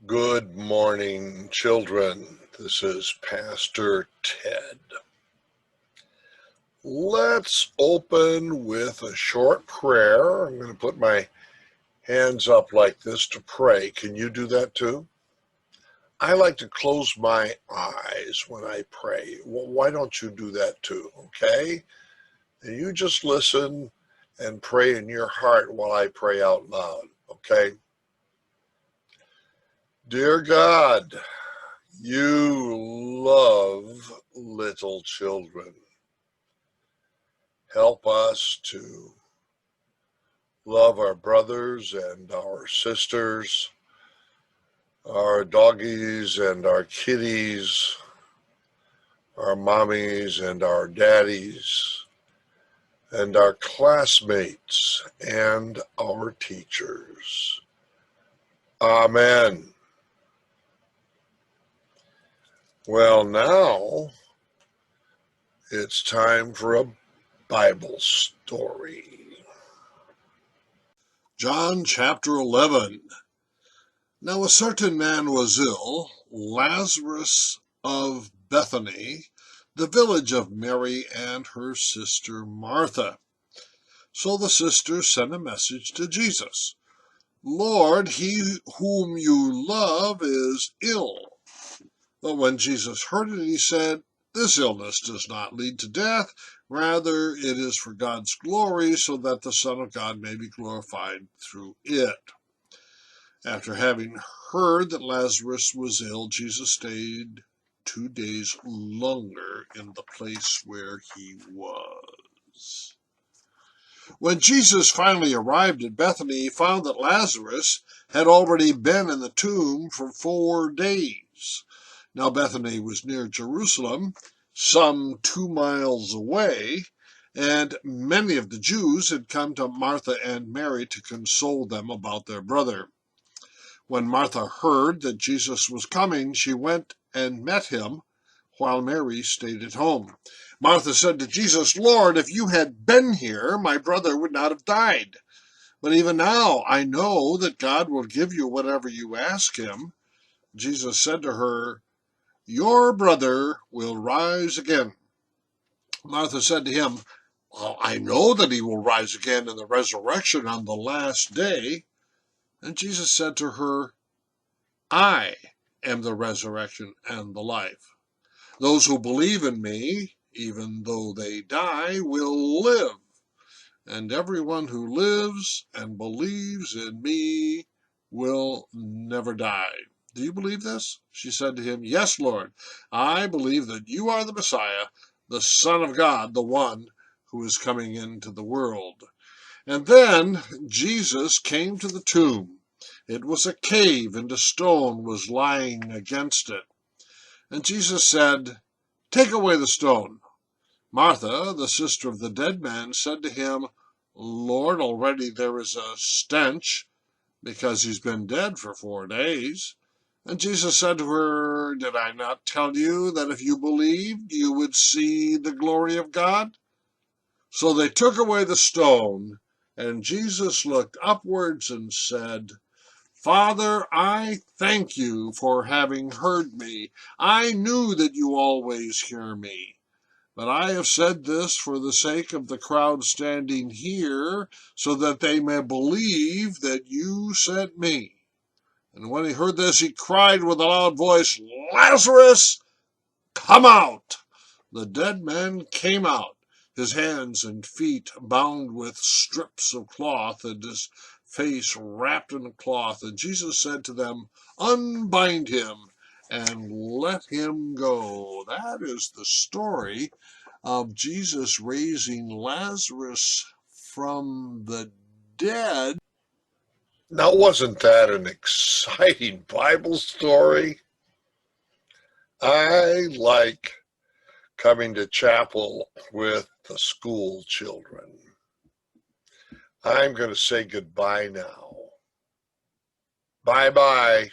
Good morning, children. This is Pastor Ted. Let's open with a short prayer. I'm going to put my hands up like this to pray. Can you do that too? I like to close my eyes when I pray. Well, why don't you do that too, okay? And you just listen and pray in your heart while I pray out loud, okay? Dear God, you love little children. Help us to love our brothers and our sisters, our doggies and our kitties, our mommies and our daddies, and our classmates and our teachers. Amen. Well, now it's time for a Bible story. John chapter 11. Now a certain man was ill, Lazarus of Bethany, the village of Mary and her sister Martha. So the sisters sent a message to Jesus. Lord, he whom you love is ill. But when Jesus heard it, he said, This illness does not lead to death. Rather, it is for God's glory, so that the Son of God may be glorified through it. After having heard that Lazarus was ill, Jesus stayed 2 days longer in the place where he was. When Jesus finally arrived at Bethany, he found that Lazarus had already been in the tomb for 4 days. Now Bethany was near Jerusalem, some 2 miles away, and many of the Jews had come to Martha and Mary to console them about their brother. When Martha heard that Jesus was coming, she went and met him, while Mary stayed at home. Martha said to Jesus, Lord, if you had been here, my brother would not have died. But even now I know that God will give you whatever you ask him. Jesus said to her, Your brother will rise again. Martha said to him, Well, I know that he will rise again in the resurrection on the last day. And Jesus said to her, I am the resurrection and the life. Those who believe in me, even though they die, will live. And everyone who lives and believes in me will never die. Do you believe this? She said to him, Yes, Lord. I believe that you are the Messiah, the Son of God, the one who is coming into the world. And then Jesus came to the tomb. It was a cave, and a stone was lying against it. And Jesus said, Take away the stone. Martha, the sister of the dead man, said to him, Lord, already there is a stench, because he's been dead for 4 days. And Jesus said to her, Did I not tell you that if you believed, you would see the glory of God? So they took away the stone, and Jesus looked upwards and said, Father, I thank you for having heard me. I knew that you always hear me. But I have said this for the sake of the crowd standing here, so that they may believe that you sent me. And when he heard this, he cried with a loud voice, Lazarus, come out! The dead man came out, his hands and feet bound with strips of cloth, and his face wrapped in a cloth. And Jesus said to them, Unbind him and let him go. That is the story of Jesus raising Lazarus from the dead. Now, wasn't that an exciting Bible story? I like coming to chapel with the school children. I'm going to say goodbye now. Bye-bye.